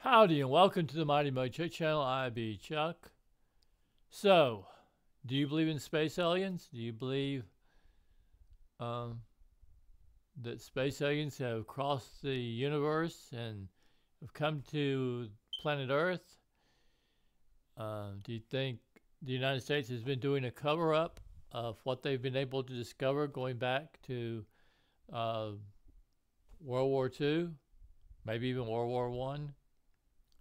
Howdy and welcome to the Mighty Mojo channel. I be Chuck. So, do you believe in space aliens? Do you believe um, that space aliens have crossed the universe and have come to planet Earth? Do you think the United States has been doing a cover-up of what they've been able to discover going back to uh, World War II, maybe even World War One?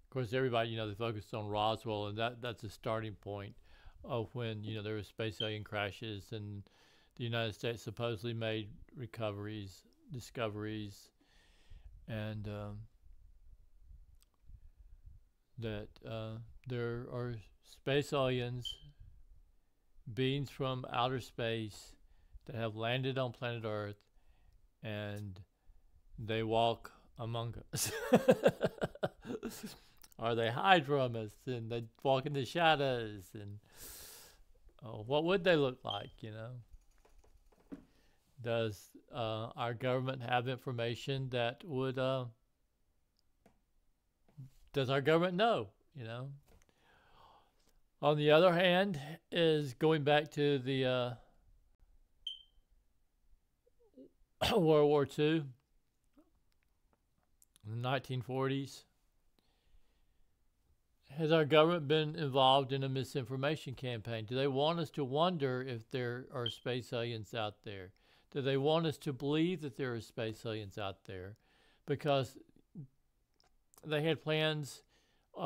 Of course, everybody, they focused on Roswell, and that's a starting point of when, there were space alien crashes, and the United States supposedly made discoveries, and that there are space aliens, beings from outer space that have landed on planet Earth, and they walk among us. Or they hide from us and they walk in the shadows, and what would they look like, Does our government have information that would, does our government know, On the other hand, is going back to the World War II, in the 1940s. Has our government been involved in a misinformation campaign? Do they want us to wonder if there are space aliens out there? Do they want us to believe that there are space aliens out there? Because they had plans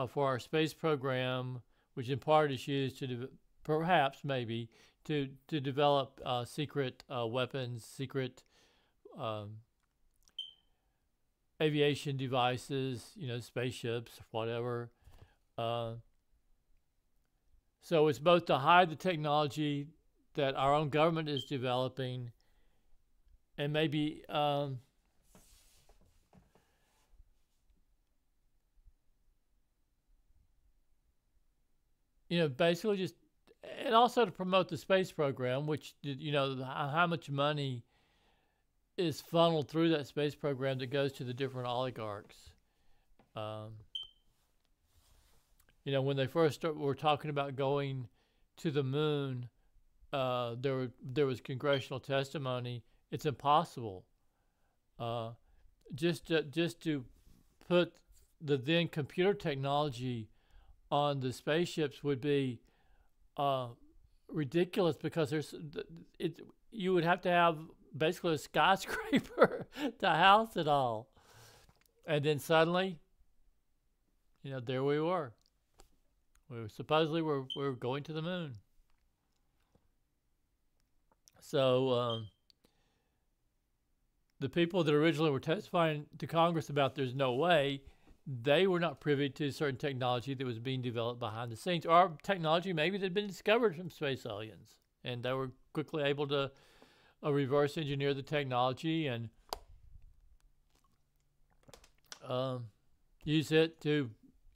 for our space program, which in part is used to perhaps, maybe, to develop secret weapons, secret aviation devices, spaceships, whatever. So it's both to hide the technology that our own government is developing, and maybe basically just, and also to promote the space program, which, how much money is funneled through that space program that goes to the different oligarchs. When they first were talking about going to the moon, there was congressional testimony. It's impossible. Just to put the then computer technology on the spaceships would be ridiculous, because you would have to have basically a skyscraper to house it all. And then suddenly, there we were. Supposedly we're going to the moon. So the people that originally were testifying to Congress about there's no way, they were not privy to certain technology that was being developed behind the scenes, or technology maybe that had been discovered from space aliens, and they were quickly able to reverse engineer the technology and use it to,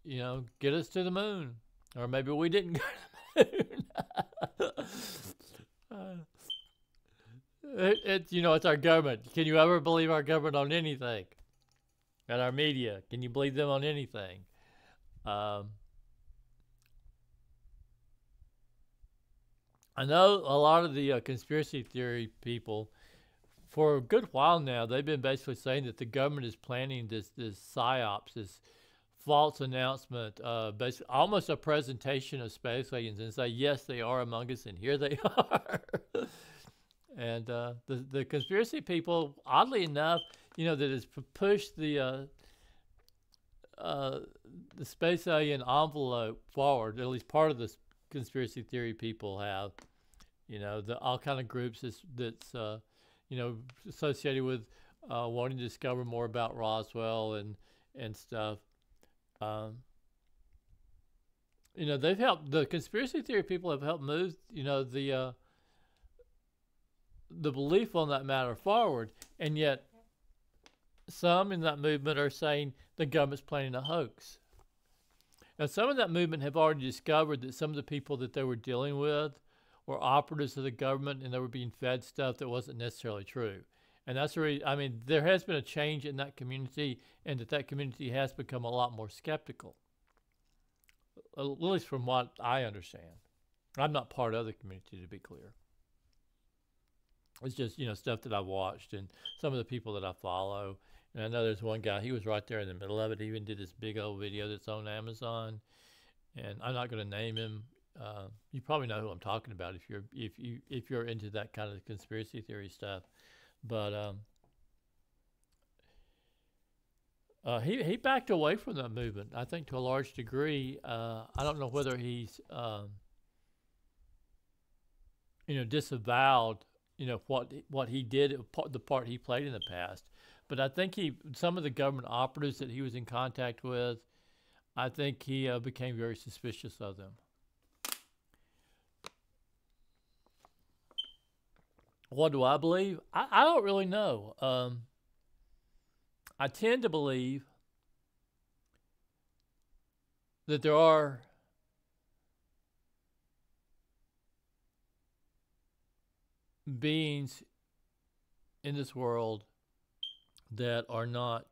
get us to the moon. Or maybe we didn't go to the moon. It's our government. Can you ever believe our government on anything? And our media, can you believe them on anything? I know a lot of the conspiracy theory people, for a good while now, they've been basically saying that the government is planning this psyops, this false announcement, basically almost a presentation of space aliens, and say, yes, they are among us, and here they are. And the conspiracy people, oddly enough, that has pushed the space alien envelope forward. At least part of the conspiracy theory people have, all kind of groups that's associated with wanting to discover more about Roswell and stuff. They've helped, the conspiracy theory people have helped move, the belief on that matter forward. And yet some in that movement are saying the government's planning a hoax. Now, some of that movement have already discovered that some of the people that they were dealing with were operatives of the government, and they were being fed stuff that wasn't necessarily true. And that's the reason, I mean, there has been a change in that community, and that community has become a lot more skeptical, at least from what I understand. I'm not part of the community, to be clear. It's just, stuff that I've watched and some of the people that I follow. And I know there's one guy, he was right there in the middle of it. He even did this big old video that's on Amazon. And I'm not going to name him. You probably know who I'm talking about if you're into that kind of conspiracy theory stuff. But he backed away from that movement, I think, to a large degree. I don't know whether he's disavowed what he did, the part he played in the past. But I think some of the government operatives that he was in contact with, I think he became very suspicious of them. What do I believe? I don't really know. I tend to believe that there are beings in this world that are not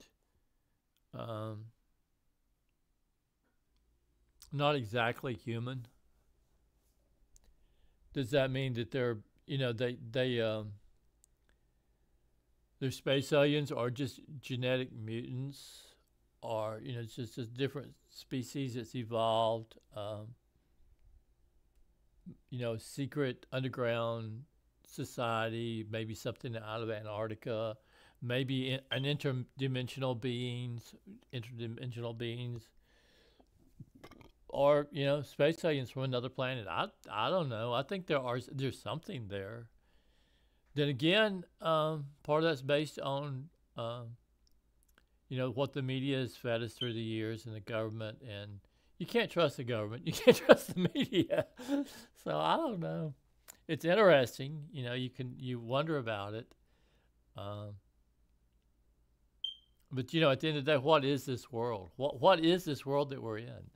exactly human. Does that mean that they're space aliens, or just genetic mutants, or it's just a different species that's evolved? Secret underground society, maybe something out of Antarctica, maybe an interdimensional beings, or space aliens from another planet. I don't know. I think there's something there. Then again, part of that's based on what the media has fed us through the years, and the government, and you can't trust the government, you can't trust the media. So I don't know. It's interesting, you wonder about it. But at the end of the day, what is this world? What is this world that we're in?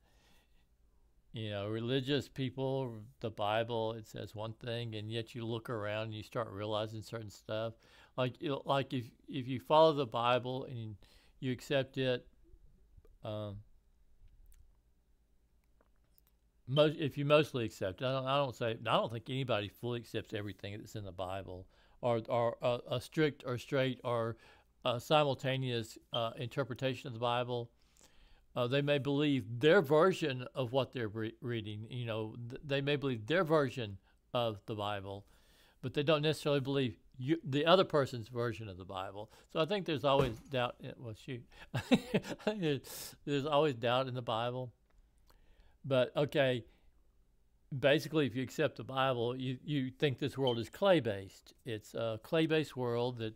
Religious people, the Bible, it says one thing, and yet you look around and you start realizing certain stuff. Like if you follow the Bible and you accept it, if you mostly accept it, I don't think anybody fully accepts everything that's in the Bible, or a strict or straight or simultaneous interpretation of the Bible. They may believe their version of what they're reading. They may believe their version of the Bible, but they don't necessarily believe the other person's version of the Bible. So I think there's always doubt. Well, shoot, I think there's always doubt in the Bible. But okay, basically, if you accept the Bible, you think this world is clay-based. It's a clay-based world that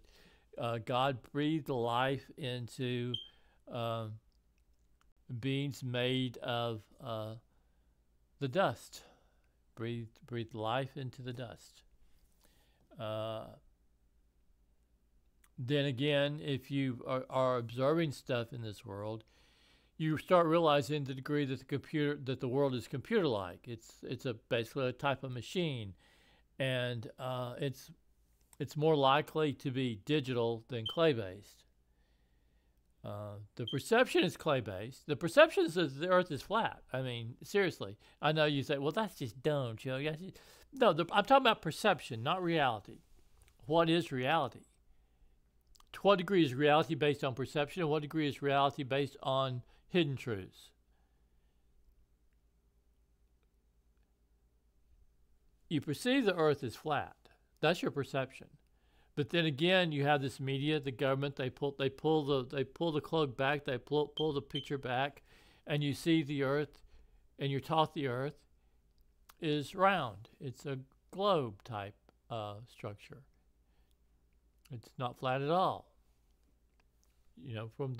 God breathed life into. Beings made of the dust, breathed life into the dust. Then again, if you are observing stuff in this world, you start realizing the degree that the world is computer-like. It's basically a type of machine, and it's more likely to be digital than clay-based. The perception is clay-based. The perception is that the Earth is flat. I mean, seriously. I know you say, well, that's just dumb, Joe. No, I'm talking about perception, not reality. What is reality? To what degree is reality based on perception, and what degree is reality based on hidden truths? You perceive the Earth is flat. That's your perception. But then again, you have this media, the government. They pull the cloak back. They pull the picture back, and you see the Earth, and you're taught the Earth is round. It's a globe type structure. It's not flat at all. From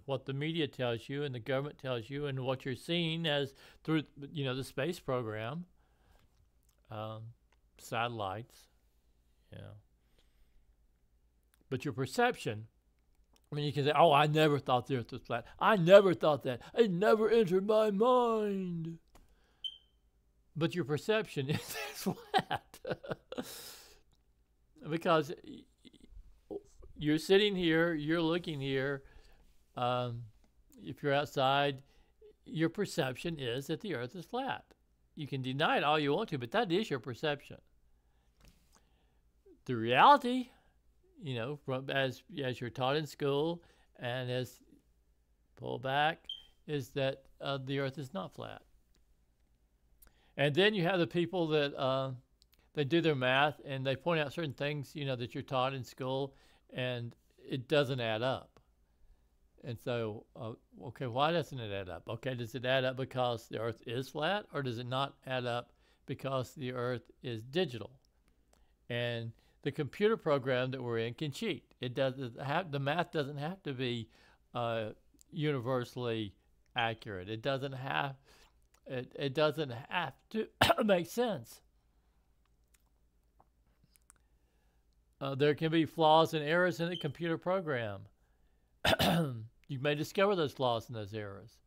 what the media tells you and the government tells you, and what you're seeing as through the space program, satellites, But your perception, I mean, you can say, oh, I never thought the Earth was flat. I never thought that. It never entered my mind. But your perception is flat. Because you're sitting here, you're looking here. Um, if you're outside, your perception is that the Earth is flat. You can deny it all you want to, but that is your perception. The reality, as you're taught in school and as pull back, is that the Earth is not flat. And then you have the people that they do their math and they point out certain things, that you're taught in school, and it doesn't add up. And so, okay, why doesn't it add up? Okay, does it add up because the Earth is flat, or does it not add up because the Earth is digital? And the computer program that we're in can cheat. It doesn't have, the math doesn't have to be universally accurate. It doesn't have to make sense. There can be flaws and errors in the computer program. You may discover those flaws and those errors.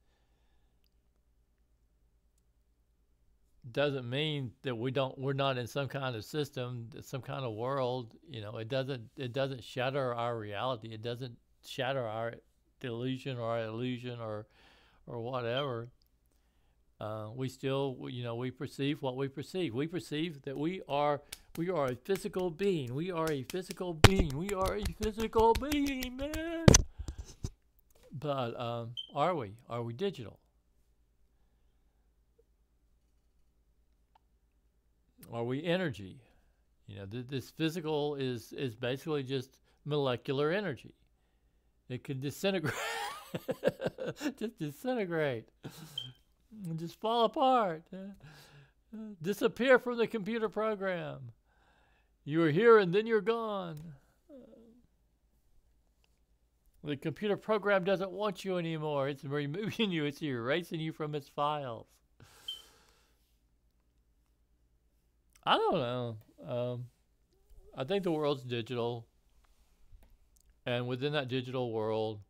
Doesn't mean that we're not in some kind of system, some kind of world. It doesn't shatter our reality. It doesn't shatter our delusion or our illusion or whatever. We still, we perceive what we perceive. We perceive that we are a physical being. We are a physical being. We are a physical being, man. But are we? Are we digital? Are we energy? This physical is basically just molecular energy. It can disintegrate, just disintegrate, and just fall apart, disappear from the computer program. You are here and then you're gone. The computer program doesn't want you anymore. It's removing you. It's erasing you from its files. I don't know. I think the world's digital. And within that digital world,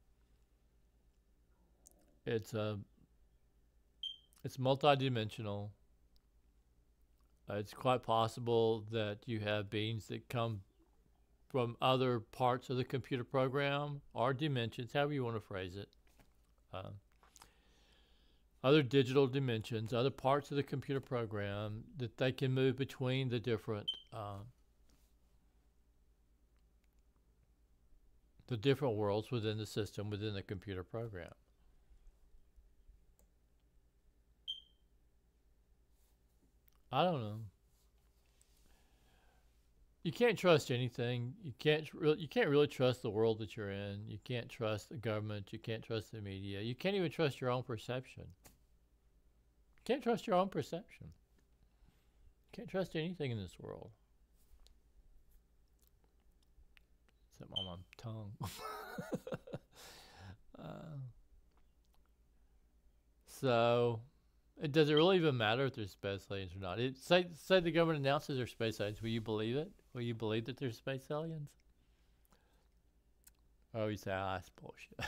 it's multidimensional. It's quite possible that you have beings that come from other parts of the computer program or dimensions, however you want to phrase it. Other digital dimensions, other parts of the computer program, that they can move between the different worlds within the system, within the computer program. I don't know. You can't trust anything. You can't really trust the world that you're in. You can't trust the government. You can't trust the media. You can't even trust your own perception. You can't trust your own perception. You can't trust anything in this world. Except on my tongue. So, does it really even matter if there's space aliens or not? Say the government announces there's space aliens. Will you believe it? Will you believe that there's space aliens? Oh, you say, that's bullshit.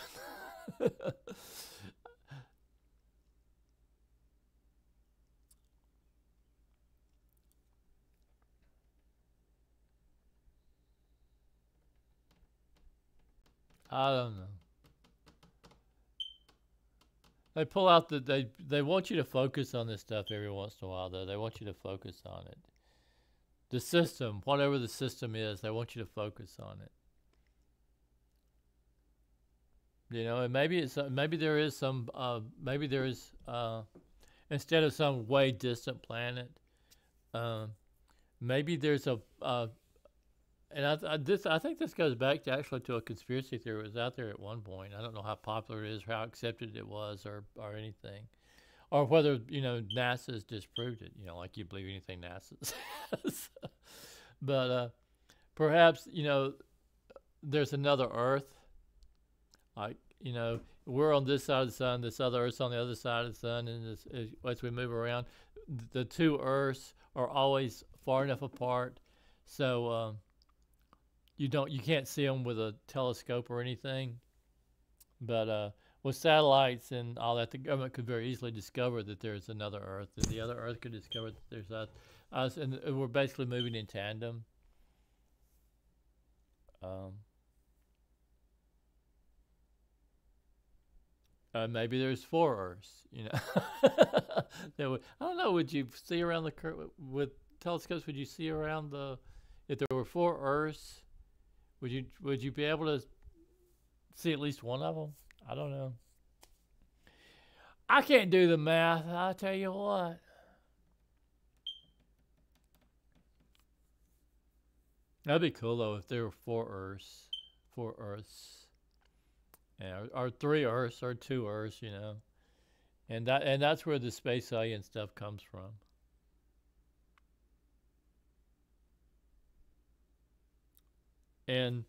I don't know. They pull out they want you to focus on this stuff every once in a while, though. They want you to focus on it. The system, whatever the system is, they want you to focus on it. And maybe there is some instead of some way distant planet, maybe there's and I think this goes back to a conspiracy theory that was out there at one point. I don't know how popular it is, how accepted it was, or anything, or whether NASA's disproved it. Like you believe anything NASA says. But perhaps there's another Earth. Like we're on this side of the sun, this other Earth's on the other side of the sun, and as we move around, the two Earths are always far enough apart, so you can't see them with a telescope or anything. But with satellites and all that, the government could very easily discover that there's another Earth, and the other Earth could discover that there's us, and we're basically moving in tandem. Maybe there's 4 Earths. I don't know. Would you see around with telescopes? Would you see around the if there were 4 Earths? Would you be able to see at least one of them? I don't know. I can't do the math. I'll tell you what. That'd be cool though if there were 4 Earths, 4 Earths, or 3 Earths, or 2 Earths, and that's where the space alien stuff comes from. And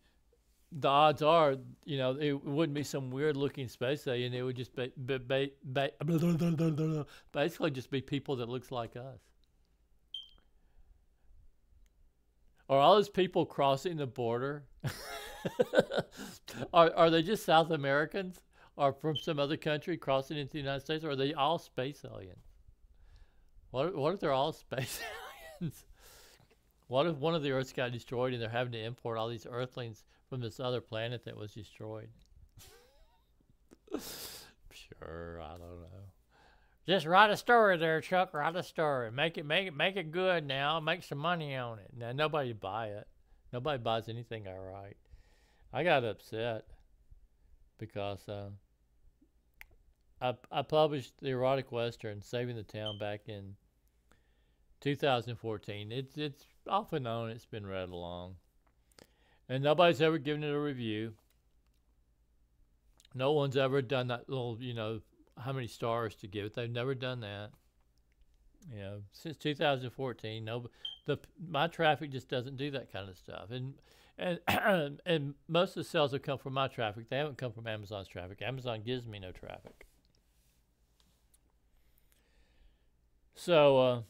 the odds are, it wouldn't be some weird looking space alien. It would just basically just be people that looks like us. Are all those people crossing the border? Are they just South Americans or from some other country crossing into the United States? Or are they all space aliens? What if they're all space aliens? What if one of the Earths got destroyed and they're having to import all these Earthlings from this other planet that was destroyed? Sure, I don't know. Just write a story there, Chuck. Write a story. Make it good now. Make some money on it. Now nobody buy it. Nobody buys anything I write. I got upset because I published the erotic western "Saving the Town" back in 2014. It's off and on. It's been read along, and nobody's ever given it a review. No one's ever done that little, how many stars to give it. They've never done that. Since 2014, my traffic just doesn't do that kind of stuff. And and most of the sales have come from my traffic. They haven't come from Amazon's traffic. Amazon gives me no traffic. So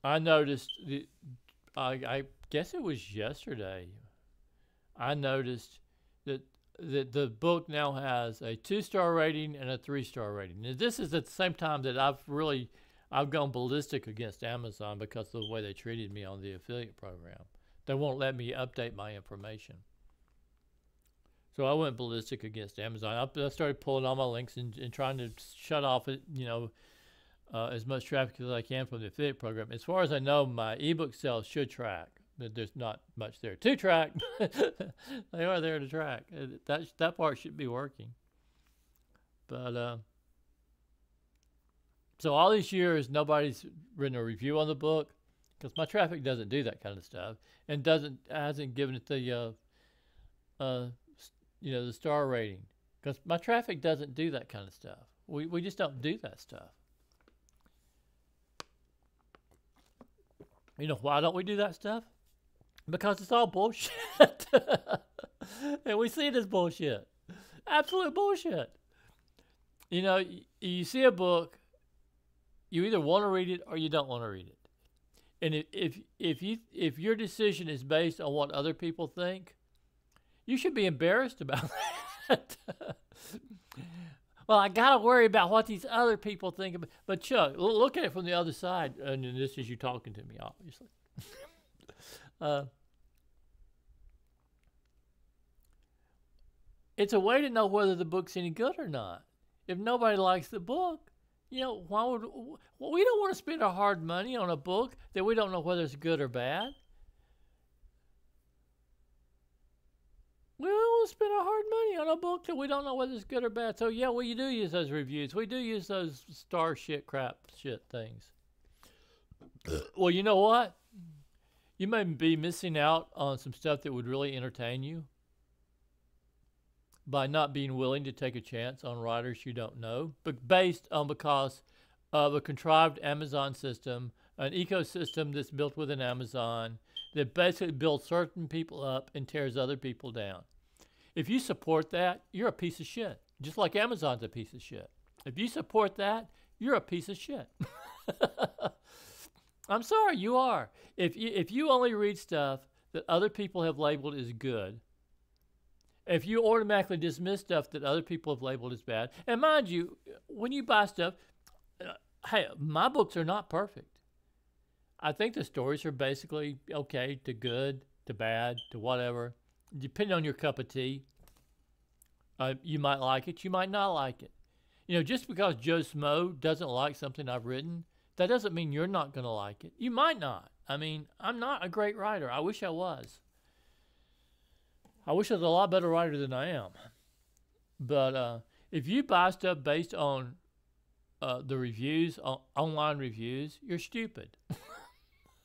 I noticed I guess it was yesterday. I noticed that the book now has a 2-star rating and a 3-star rating. And this is at the same time that I've gone ballistic against Amazon because of the way they treated me on the affiliate program. They won't let me update my information. So I went ballistic against Amazon. I started pulling all my links and trying to shut off as much traffic as I can from the affiliate program. As far as I know, my ebook sales should track. There's not much there to track. They are there to track. That part should be working. But so all these years, nobody's written a review on the book because my traffic doesn't do that kind of stuff, and hasn't given it the the star rating because my traffic doesn't do that kind of stuff. We just don't do that stuff. Why don't we do that stuff? Because it's all bullshit. And we see it as bullshit. Absolute bullshit. You see a book, you either want to read it or you don't want to read it. And if your decision is based on what other people think, you should be embarrassed about that. Well, I got to worry about what these other people think about. But Chuck, look at it from the other side. And this is you talking to me, obviously. It's a way to know whether the book's any good or not. If nobody likes the book, why would we don't want to spend our hard money on a book that we don't know whether it's good or bad. We don't want to spend our hard money on a book that we don't know whether it's good or bad. So yeah, we do use those reviews. We do use those star shit, crap shit things. Well, you know what? You may be missing out on some stuff that would really entertain you by not being willing to take a chance on writers you don't know, but because of a contrived Amazon system, an ecosystem that's built within Amazon that basically builds certain people up and tears other people down. If you support that, you're a piece of shit. Just like Amazon's a piece of shit. If you support that, you're a piece of shit. I'm sorry, you are. If you only read stuff that other people have labeled as good, if you automatically dismiss stuff that other people have labeled as bad, and mind you, when you buy stuff, hey, my books are not perfect. I think the stories are basically okay to good, to bad, to whatever, depending on your cup of tea. You might like it, you might not like it. You know, just because Joe Smo doesn't like something I've written, that doesn't mean you're not going to like it. You might not. I mean, I'm not a great writer. I wish I was. I wish I was a lot better writer than I am. But if you buy stuff based on the reviews, online reviews, you're stupid.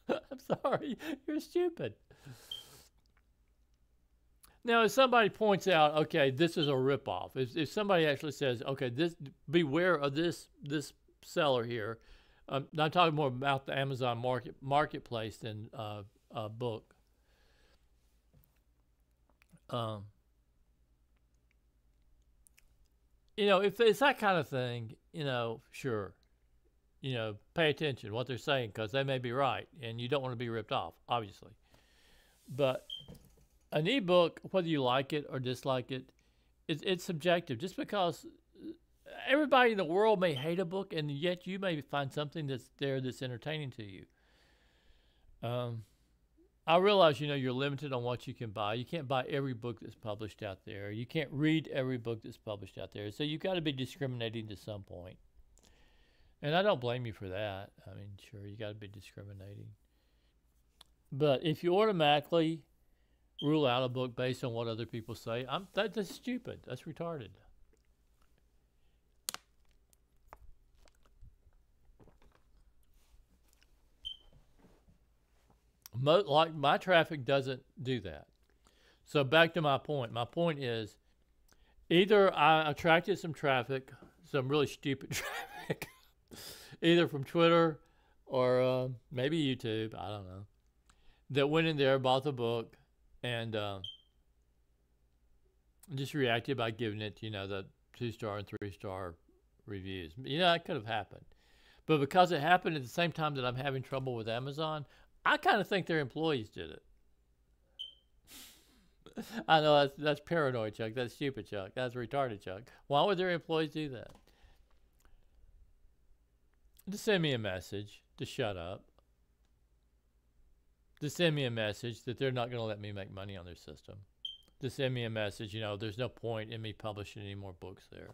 I'm sorry, you're stupid. Now, if somebody points out, okay, this is a ripoff. If somebody actually says, okay, this beware of this seller here. I'm talking more about the Amazon marketplace than a book. You know, if it's that kind of thing, you know, sure, you know, pay attention to what they're saying because they may be right, and you don't want to be ripped off, obviously. But an ebook, whether you like it or dislike it, it's subjective. Just because everybody in the world may hate a book, and yet you may find something that's there that's entertaining to you. I realize, you know, you're limited on what you can buy. You can't buy every book that's published out there. You can't read every book that's published out there. So you've got to be discriminating to some point. And I don't blame you for that. I mean, sure, you got to be discriminating. But if you automatically rule out a book based on what other people say, that's stupid. That's retarded. Like my traffic doesn't do that. So back to my point. My point is either I attracted some traffic, some really stupid traffic, either from Twitter or maybe YouTube, I don't know, that went in there, bought the book, and just reacted by giving it, you know, the 2-star and 3-star reviews. You know, that could have happened. But because it happened at the same time that I'm having trouble with Amazon, I kind of think their employees did it. I know that's paranoid, Chuck. That's stupid, Chuck. That's retarded, Chuck. Why would their employees do that? To send me a message to shut up. To send me a message that they're not going to let me make money on their system. To send me a message, you know, there's no point in me publishing any more books there.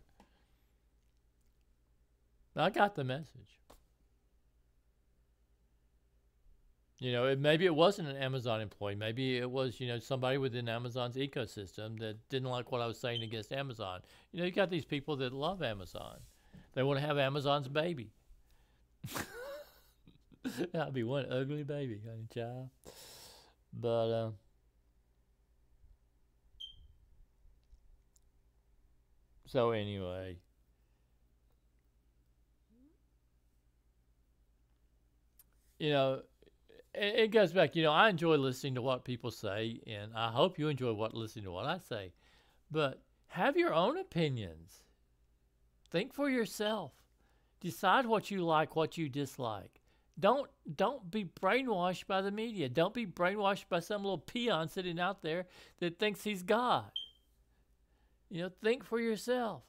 I got the message. You know, maybe it wasn't an Amazon employee. Maybe it was, you know, somebody within Amazon's ecosystem that didn't like what I was saying against Amazon. You know, you got these people that love Amazon. They want to have Amazon's baby. That'd be one ugly baby, honey child. But so anyway, you know, it goes back. You know, I enjoy listening to what people say, and I hope you enjoy listening to what I say. But have your own opinions. Think for yourself. Decide what you like, what you dislike. Don't be brainwashed by the media. Don't be brainwashed by some little peon sitting out there that thinks he's God. You know, think for yourself.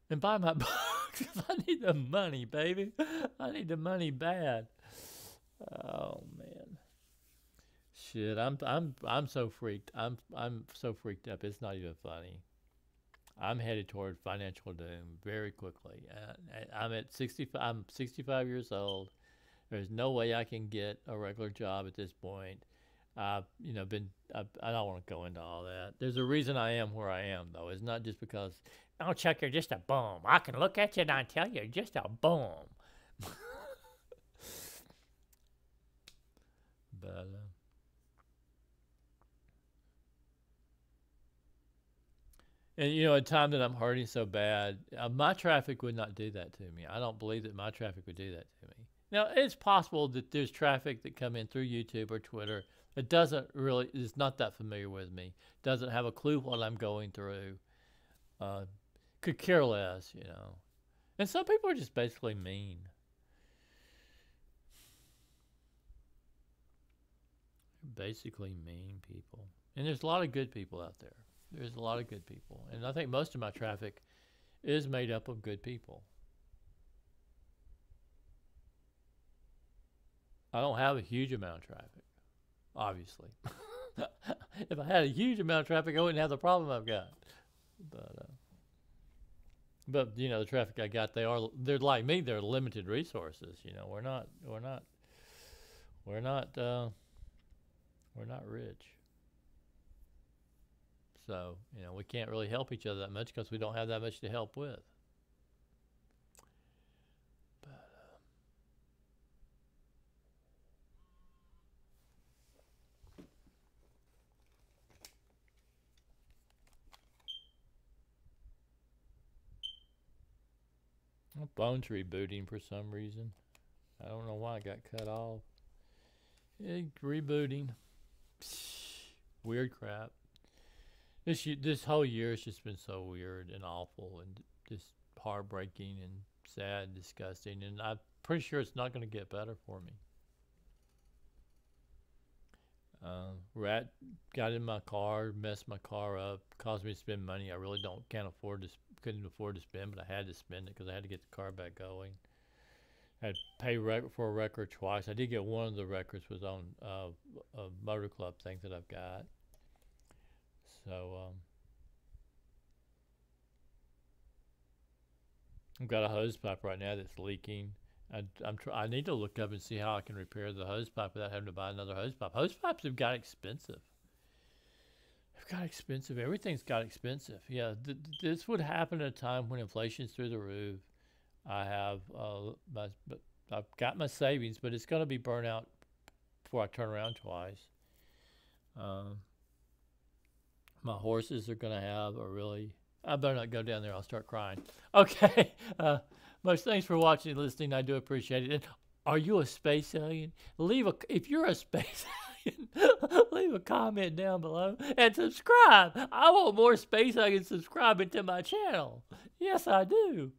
And buy my books. I need the money, baby. I need the money bad. Oh man. Shit, I'm so freaked. I'm so freaked up. It's not even funny. I'm headed toward financial doom very quickly. I'm at 65. I'm 65 years old. There's no way I can get a regular job at this point. You know, I don't want to go into all that. There's a reason I am where I am, though. It's not just because, oh, Chuck, you're just a bum. I can look at you and I tell you, you're just a bum. But and you know, a time that I'm hurting so bad, my traffic would not do that to me. I don't believe that my traffic would do that to me. Now, it's possible that there's traffic that come in through YouTube or Twitter that is not that familiar with me, doesn't have a clue what I'm going through, could care less, you know. And some people are just basically mean. Basically mean people. And there's a lot of good people out there. There's a lot of good people. And I think most of my traffic is made up of good people. I don't have a huge amount of traffic, obviously. If I had a huge amount of traffic, I wouldn't have the problem I've got. But you know, the traffic I got, they're like me. They're limited resources. You know, we're not rich. So you know, we can't really help each other that much because we don't have that much to help with. My phone's rebooting for some reason. I don't know why it got cut off. Rebooting. Weird crap. This whole year has just been so weird and awful and just heartbreaking and sad, disgusting, and I'm pretty sure it's not going to get better for me. Rat got in my car, messed my car up, caused me to spend money I really couldn't afford to spend, but I had to spend it because I had to get the car back going. I had to pay for a record twice. I did get one of the records was on a motor club thing that I've got. So I've got a hose pipe right now that's leaking. I need to look up and see how I can repair the hose pipe without having to buy another hose pipe. Hose pipes have got expensive. They've got expensive. Everything's got expensive. Yeah, this would happen at a time when inflation's through the roof. I've got my savings, but it's going to be burnt out before I turn around twice. My horses are going to have a really... I better not go down there. I'll start crying. Okay. Much thanks for watching and listening. I do appreciate it. And are you a space alien? If you're a space alien, leave a comment down below and subscribe. I want more space aliens subscribing to my channel. Yes, I do.